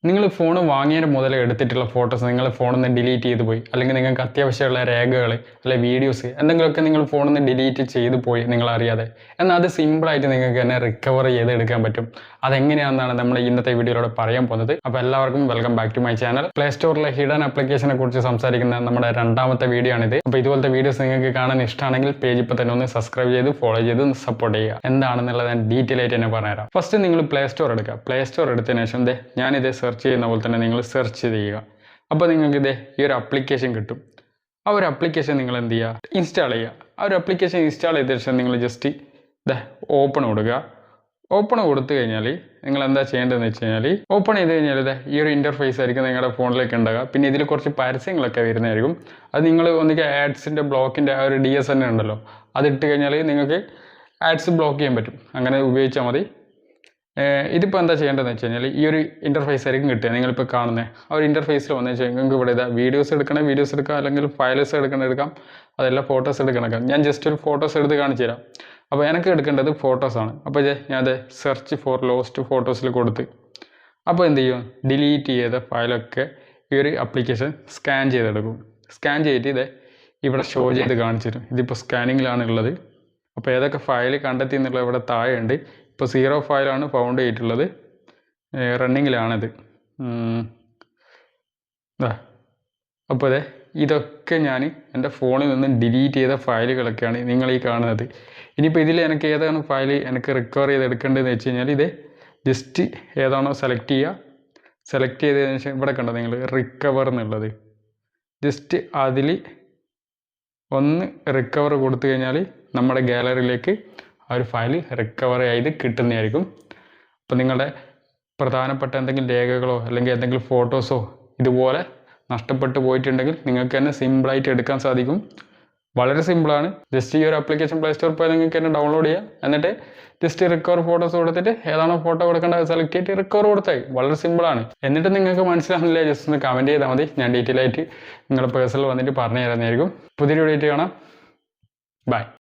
നിങ്ങൾ ഫോൺ വാങ്ങിയതിന് മുതൽ എടുത്തിട്ടുള്ള ഫോട്ടോസ് നിങ്ങൾ ഫോണിൽ നിന്ന് ഡിലീറ്റ് ചെയ്ത് പോയി, അല്ലെങ്കിൽ നിങ്ങൾക്ക് അത്യാവശ്യമുള്ള രേഖകൾ അല്ലെങ്കിൽ വീഡിയോസ് എന്തെങ്കിലുമൊക്കെ നിങ്ങൾ ഫോണിൽ നിന്ന് ഡിലീറ്റ് ചെയ്ത് പോയി നിങ്ങൾ അറിയാതെ, എന്നാൽ അത് സിമ്പിളായിട്ട് നിങ്ങൾക്ക് തന്നെ റിക്കവർ ചെയ്തെടുക്കാൻ പറ്റും. അതെങ്ങനെയാണെന്നാണ് നമ്മൾ ഇന്നത്തെ വീഡിയോയിലൂടെ പറയാൻ പോകുന്നത്. അപ്പോൾ എല്ലാവർക്കും welcome back to my channel. Play സ്റ്റോറിലെ ഹിഡൻ ആപ്ലിക്കേഷനെ കുറിച്ച് സംസാരിക്കുന്ന നമ്മുടെ രണ്ടാമത്തെ വീഡിയോ ആണിത്. അപ്പോൾ ഇതുപോലത്തെ വീഡിയോസ് നിങ്ങൾക്ക് കാണാൻ ഇഷ്ടമാണെങ്കിൽ പേജ് ഇപ്പോൾ തന്നെ ഒന്ന് സബ്സ്ക്രൈബ് ചെയ്ത് ഫോളോ ചെയ്ത് സപ്പോർട്ട് ചെയ്യുക. എന്താണെന്നുള്ളത് ഞാൻ ഡീറ്റെയിൽ ആയിട്ട് തന്നെ പറഞ്ഞുതരാം. ഫസ്റ്റ് നിങ്ങൾ പ്ലേ സ്റ്റോർ എടുക്കുക. പ്ലേ സ്റ്റോർ എടുത്തതിന് ശേഷം ഞാനിത് സെർച്ച് ചെയ്യുന്ന പോലെ തന്നെ നിങ്ങൾ സെർച്ച് ചെയ്യുക. അപ്പോൾ നിങ്ങൾക്ക് ഈ ഒരു ആപ്ലിക്കേഷൻ കിട്ടും. ആ ഒരു ആപ്ലിക്കേഷൻ നിങ്ങൾ എന്ത് ചെയ്യുക, ഇൻസ്റ്റാൾ ചെയ്യുക. ആ ഒരു ആപ്ലിക്കേഷൻ ഇൻസ്റ്റാൾ ചെയ്ത ശേഷം നിങ്ങൾ ജസ്റ്റ് ഓപ്പൺ കൊടുക്കുക. ഓപ്പൺ കൊടുത്തു കഴിഞ്ഞാൽ നിങ്ങൾ എന്താ ചെയ്യേണ്ടതെന്ന് വെച്ച് കഴിഞ്ഞാൽ, ഓപ്പൺ ചെയ്ത് കഴിഞ്ഞാൽ ഈ ഒരു ഇൻ്റർഫേസ് ആയിരിക്കും നിങ്ങളുടെ ഫോണിലേക്ക് ഉണ്ടാകുക. പിന്നെ ഇതിൽ കുറച്ച് പരസ്യങ്ങളൊക്കെ വരുന്നതായിരിക്കും. അത് നിങ്ങൾ ഒന്നിക്ക് ആഡ്സിൻ്റെ ബ്ലോക്കിൻ്റെ ആ ഒരു DSN ഉണ്ടല്ലോ, അതിട്ട് കഴിഞ്ഞാൽ നിങ്ങൾക്ക് ആഡ്സ് ബ്ലോക്ക് ചെയ്യാൻ പറ്റും. അങ്ങനെ ഉപയോഗിച്ചാൽ മതി. ഇതിപ്പോൾ എന്താ ചെയ്യേണ്ടതെന്ന് വെച്ച് കഴിഞ്ഞാൽ ഈ ഒരു ഇൻ്റർഫേസ് ആയിരിക്കും കിട്ടുക. നിങ്ങളിപ്പോൾ കാണുന്നത് ആ ഒരു ഇൻ്റർഫേസിൽ വന്നു വെച്ചാൽ നിങ്ങൾക്ക് ഇവിടെ വീഡിയോസ് എടുക്കണേ വീഡിയോസ് എടുക്കാം, അല്ലെങ്കിൽ ഫയൽസ് എടുക്കാം, അതെല്ലാം ഫോട്ടോസ് എടുക്കണം. ഞാൻ ജസ്റ്റ് ഒരു ഫോട്ടോസ് എടുത്ത് കാണിച്ചു തരാം. അപ്പോൾ എനിക്ക് എടുക്കേണ്ടത് ഫോട്ടോസാണ്. അപ്പോൾ ഞാനത് സെർച്ച് ഫോർ ലോസ്റ്റ് ഫോട്ടോസിൽ കൊടുത്ത്, അപ്പോൾ എന്ത് ചെയ്യും, ഡിലീറ്റ് ചെയ്ത ഫയലൊക്കെ ഈ ഒരു ആപ്ലിക്കേഷൻ സ്കാൻ ചെയ്തെടുക്കും. സ്കാൻ ചെയ്തിട്ട് ഇവിടെ ഷോ ചെയ്ത് കാണിച്ചു തരും. ഇതിപ്പോൾ സ്കാനിങ്ങിലാണ് ഉള്ളത്. അപ്പോൾ ഏതൊക്കെ ഫയൽ കണ്ടെത്തി എന്നുള്ളത് ഇവിടെ താഴെയുണ്ട്. ഇപ്പോൾ 0 ഫയലാണ് ഫൗണ്ട് ചെയ്തിട്ടുള്ളത്, റണ്ണിങ്ങിലാണിത്. അപ്പോൾ ഇതൊക്കെ ഞാൻ എൻ്റെ ഫോണിൽ നിന്ന് ഡിലീറ്റ് ചെയ്ത ഫയലുകളൊക്കെയാണ് നിങ്ങൾ ഈ കാണുന്നത്. ഇനിയിപ്പോൾ ഇതിൽ എനിക്ക് ഏതാണ് ഫയൽ എനിക്ക് റിക്കവർ ചെയ്തെടുക്കേണ്ടതെന്ന് വെച്ച് കഴിഞ്ഞാൽ ജസ്റ്റ് ഏതാണോ സെലക്ട് ചെയ്യുക. സെലക്ട് ചെയ്തതിന് ശേഷം ഇവിടെ കണ്ടോ നിങ്ങൾ റിക്കവർ എന്നുള്ളത്, ജസ്റ്റ് അതിൽ ഒന്ന് റിക്കവർ കൊടുത്തു കഴിഞ്ഞാൽ നമ്മുടെ ഗാലറിയിലേക്ക് ആ ഒരു ഫയൽ റിക്കവർ ചെയ്ത് കിട്ടുന്നതായിരിക്കും. അപ്പോൾ നിങ്ങളുടെ പ്രധാനപ്പെട്ട എന്തെങ്കിലും രേഖകളോ അല്ലെങ്കിൽ എന്തെങ്കിലും ഫോട്ടോസോ ഇതുപോലെ നഷ്ടപ്പെട്ടു പോയിട്ടുണ്ടെങ്കിൽ നിങ്ങൾക്ക് തന്നെ സിമ്പിളായിട്ട് എടുക്കാൻ സാധിക്കും. വളരെ സിമ്പിളാണ്. ജസ്റ്റ് ഈ ഒരു ആപ്ലിക്കേഷൻ പ്ലേ സ്റ്റോറിൽ പോയി നിങ്ങൾക്ക് തന്നെ ഡൗൺലോഡ് ചെയ്യാം. എന്നിട്ട് ജസ്റ്റ് റിക്കവർ ഫോട്ടോസ് കൊടുത്തിട്ട് ഏതാണോ ഫോട്ടോ കൊടുക്കേണ്ടത് സെലക്ട് ചെയ്തിട്ട് റിക്കവർ കൊടുത്തായി. വളരെ സിമ്പിളാണ്. എന്നിട്ട് നിങ്ങൾക്ക് മനസ്സിലാകുന്നില്ല ജസ്റ്റ് ഒന്ന് കമൻറ്റ് ചെയ്താൽ മതി. ഞാൻ ഡീറ്റെയിൽ ആയിട്ട് നിങ്ങളുടെ പേഴ്സണൽ വന്നിട്ട് പറഞ്ഞു തരുന്നതായിരിക്കും. പുതിയൊരു വീഡിയോ കാണാം. ബൈ.